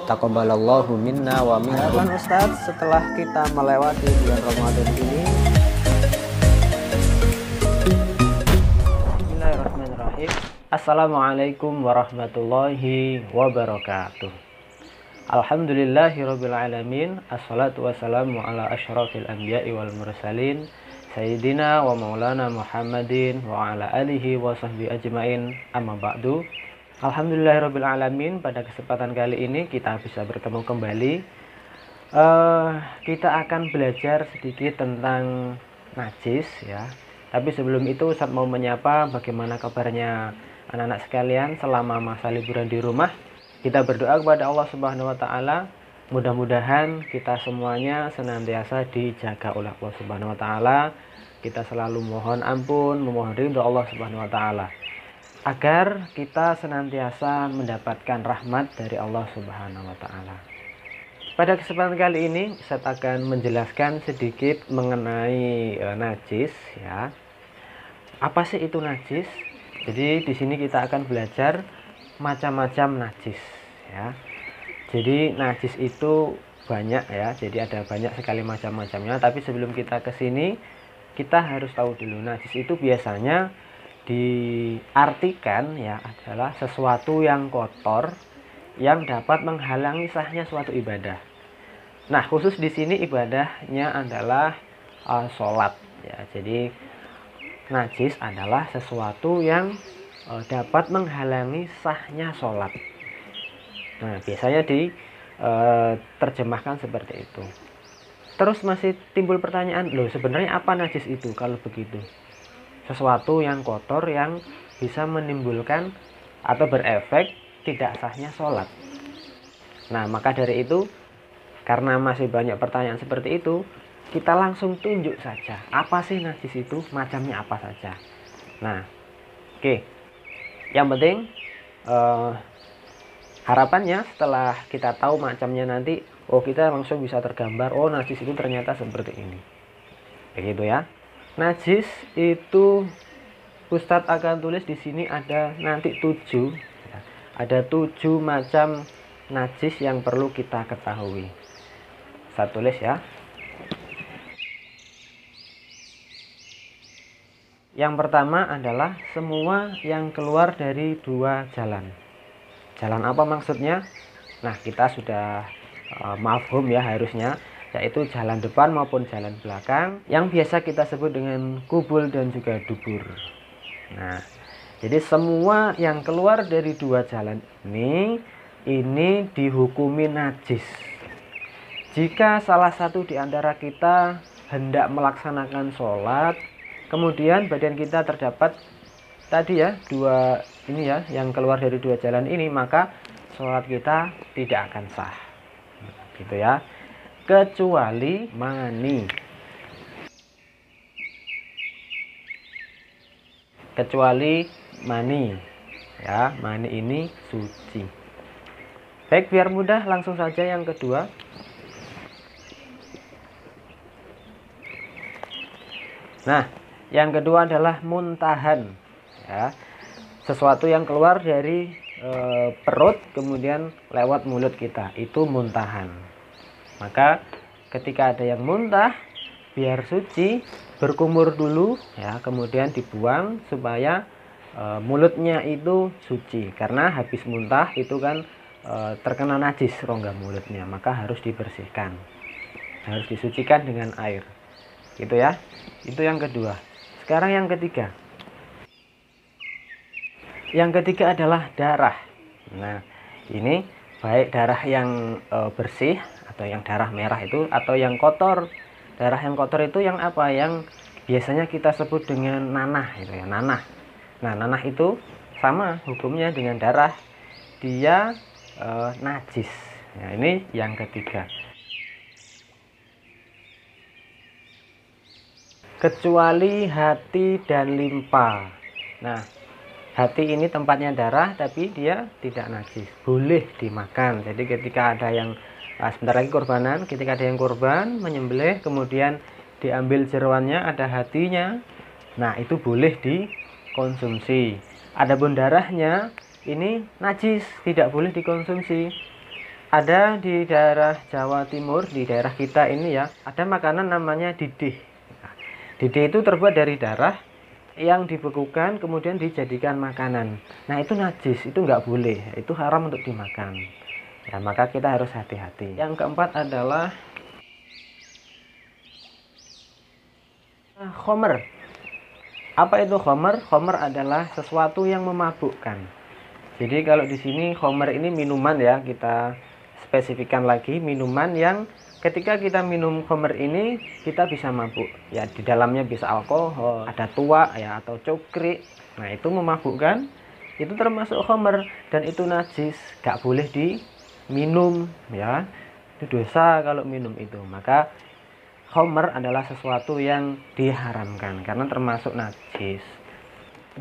Taqabbalallahu minna wa minkum. Ustadz, setelah kita melewati bulan Ramadan ini, Bismillahirrahmanirrahim. Assalamualaikum warahmatullahi wabarakatuh. Alhamdulillahirabbil alamin. Assalatu wassalamu ala asyrafil anbiya'i wal mursalin Sayyidina wa maulana Muhammadin wa ala alihi wa sahbihi ajmain. Amma ba'du. Alhamdulillahirabbil alamin. Pada kesempatan kali ini kita bisa bertemu kembali. Kita akan belajar sedikit tentang najis ya. Tapi sebelum itu Ustaz mau menyapa bagaimana kabarnya anak-anak sekalian selama masa liburan di rumah. Kita berdoa kepada Allah Subhanahu wa taala, mudah-mudahan kita semuanya senantiasa dijaga oleh Allah Subhanahu wa taala. Kita selalu mohon ampun, memohon ridho Allah Subhanahu wa taala, agar kita senantiasa mendapatkan rahmat dari Allah Subhanahu wa taala. Pada kesempatan kali ini saya akan menjelaskan sedikit mengenai najis ya. Apa sih itu najis? Jadi di sini kita akan belajar macam-macam najis ya. Jadi najis itu banyak ya. Jadi ada banyak sekali macam-macamnya, tapi sebelum kita ke sini kita harus tahu dulu najis itu biasanya diartikan ya adalah sesuatu yang kotor yang dapat menghalangi sahnya suatu ibadah. Nah, khusus di sini ibadahnya adalah sholat ya. Jadi najis adalah sesuatu yang dapat menghalangi sahnya sholat. Nah, biasanya diterjemahkan seperti itu. Terus masih timbul pertanyaan, loh sebenarnya apa najis itu kalau begitu? Sesuatu yang kotor yang bisa menimbulkan atau berefek tidak sahnya sholat. Nah, maka dari itu, karena masih banyak pertanyaan seperti itu, kita langsung tunjuk saja apa sih najis itu, macamnya apa saja. Nah, oke. Yang penting harapannya setelah kita tahu macamnya nanti, kita langsung bisa tergambar, najis itu ternyata seperti ini. Begitu ya. Najis itu Ustadz akan tulis di sini ada nanti 7 ya. Ada 7 macam najis yang perlu kita ketahui. Saya tulis ya. Yang pertama adalah semua yang keluar dari 2 jalan. Jalan apa maksudnya? Nah, kita sudah mafhum ya harusnya, yaitu jalan depan maupun jalan belakang yang biasa kita sebut dengan kubul dan juga dubur. Nah, jadi semua yang keluar dari 2 jalan ini dihukumi najis. Jika salah satu di antara kita hendak melaksanakan sholat, kemudian badan kita terdapat tadi ya 2 ini ya yang keluar dari 2 jalan ini, maka sholat kita tidak akan sah. Gitu ya. Kecuali mani. Kecuali mani. Ya, mani ini suci. Baik, biar mudah langsung saja yang kedua. Nah, yang kedua adalah muntahan. Ya. Sesuatu yang keluar dari perut kemudian lewat mulut kita, itu muntahan. Maka ketika ada yang muntah, biar suci, berkumur dulu ya, kemudian dibuang supaya mulutnya itu suci. Karena habis muntah itu kan terkena najis rongga mulutnya, maka harus dibersihkan, harus disucikan dengan air. Gitu ya. Itu yang kedua. Sekarang yang ketiga. Yang ketiga adalah darah. Nah, ini baik darah yang bersih atau yang darah merah itu, atau yang kotor. Darah yang kotor itu yang apa? Yang biasanya kita sebut dengan nanah itu ya, nanah. Nah, nanah itu sama hukumnya dengan darah. Dia najis. Nah, ini yang ketiga. Kecuali hati dan limpa. Nah, hati ini tempatnya darah, tapi dia tidak najis, boleh dimakan. Jadi ketika ada yang sebentar lagi kurbanan, ketika ada yang kurban menyembelih, kemudian diambil jeroannya, ada hatinya, nah itu boleh dikonsumsi. Adapun darahnya ini najis, tidak boleh dikonsumsi. Ada di daerah Jawa Timur, di daerah kita ini ya, ada makanan namanya didih. Didih itu terbuat dari darah yang dibekukan kemudian dijadikan makanan. Nah itu najis, itu nggak boleh, itu haram untuk dimakan. Ya, maka kita harus hati-hati. Yang keempat adalah khomer. Apa itu khomer? Khomer adalah sesuatu yang memabukkan. Jadi kalau di sini khomer ini minuman ya, kita spesifikkan lagi, minuman yang ketika kita minum khomer ini kita bisa mabuk. Ya di dalamnya bisa alkohol, ada tuak ya atau cokrik. Nah itu memabukkan, itu termasuk khomer dan itu najis, gak boleh diminum ya. Itu dosa kalau minum itu. Maka khomer adalah sesuatu yang diharamkan karena termasuk najis.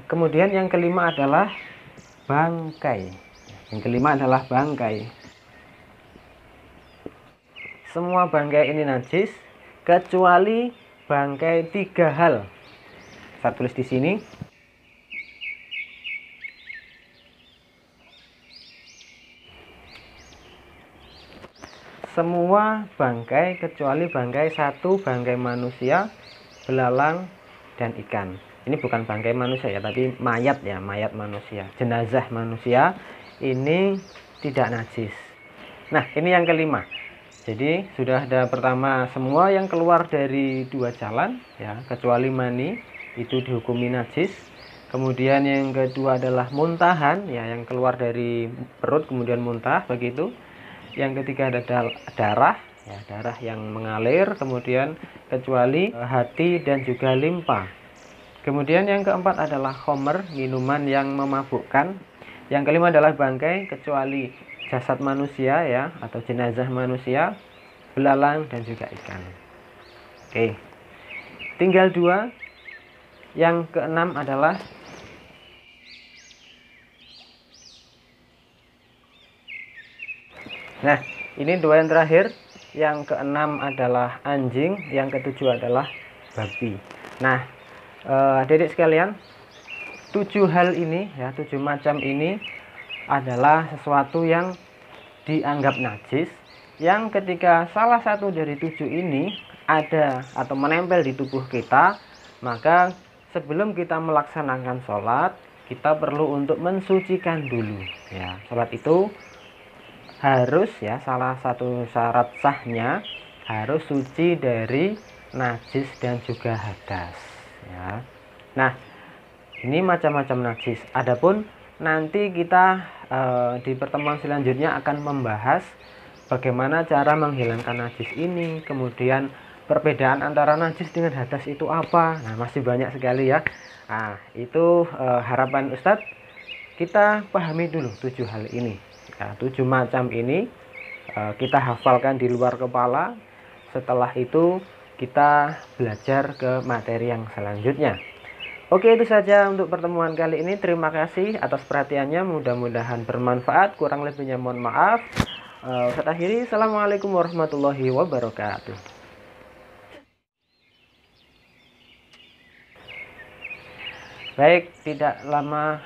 Kemudian yang kelima adalah bangkai. Yang kelima adalah bangkai. Semua bangkai ini najis kecuali bangkai 3 hal. Saya tulis di sini. Semua bangkai kecuali bangkai 1, bangkai manusia, belalang, dan ikan. Ini bukan bangkai manusia ya, tapi mayat ya, mayat manusia, jenazah manusia ini tidak najis. Nah ini yang kelima. Jadi sudah ada pertama, semua yang keluar dari 2 jalan ya, kecuali mani itu dihukumi najis. Kemudian yang kedua adalah muntahan ya, yang keluar dari perut kemudian muntah begitu. Yang ketiga ada darah ya, darah yang mengalir. Kemudian kecuali hati dan juga limpa. Kemudian yang keempat adalah khomer, minuman yang memabukkan. Yang kelima adalah bangkai kecuali jasad manusia ya, atau jenazah manusia, belalang, dan juga ikan. Oke, tinggal 2. Yang keenam adalah nah ini 2 yang terakhir. Yang keenam adalah anjing, yang ketujuh adalah babi. Nah adik-adik sekalian, 7 hal ini ya, 7 macam ini adalah sesuatu yang dianggap najis, yang ketika salah satu dari 7 ini ada atau menempel di tubuh kita, maka sebelum kita melaksanakan sholat kita perlu untuk mensucikan dulu ya. Sholat itu harus ya, salah satu syarat sahnya harus suci dari najis dan juga hadas ya. Nah ini macam-macam najis. Adapun nanti kita di pertemuan selanjutnya akan membahas bagaimana cara menghilangkan najis ini, kemudian perbedaan antara najis dengan hadas itu apa. Nah masih banyak sekali ya. Nah itu harapan Ustadz kita pahami dulu 7 hal ini ya, 7 macam ini kita hafalkan di luar kepala. Setelah itu kita belajar ke materi yang selanjutnya. Oke, itu saja untuk pertemuan kali ini. Terima kasih atas perhatiannya, mudah-mudahan bermanfaat. Kurang lebihnya mohon maaf. Ustadz akhiri, assalamualaikum warahmatullahi wabarakatuh. Baik, tidak lama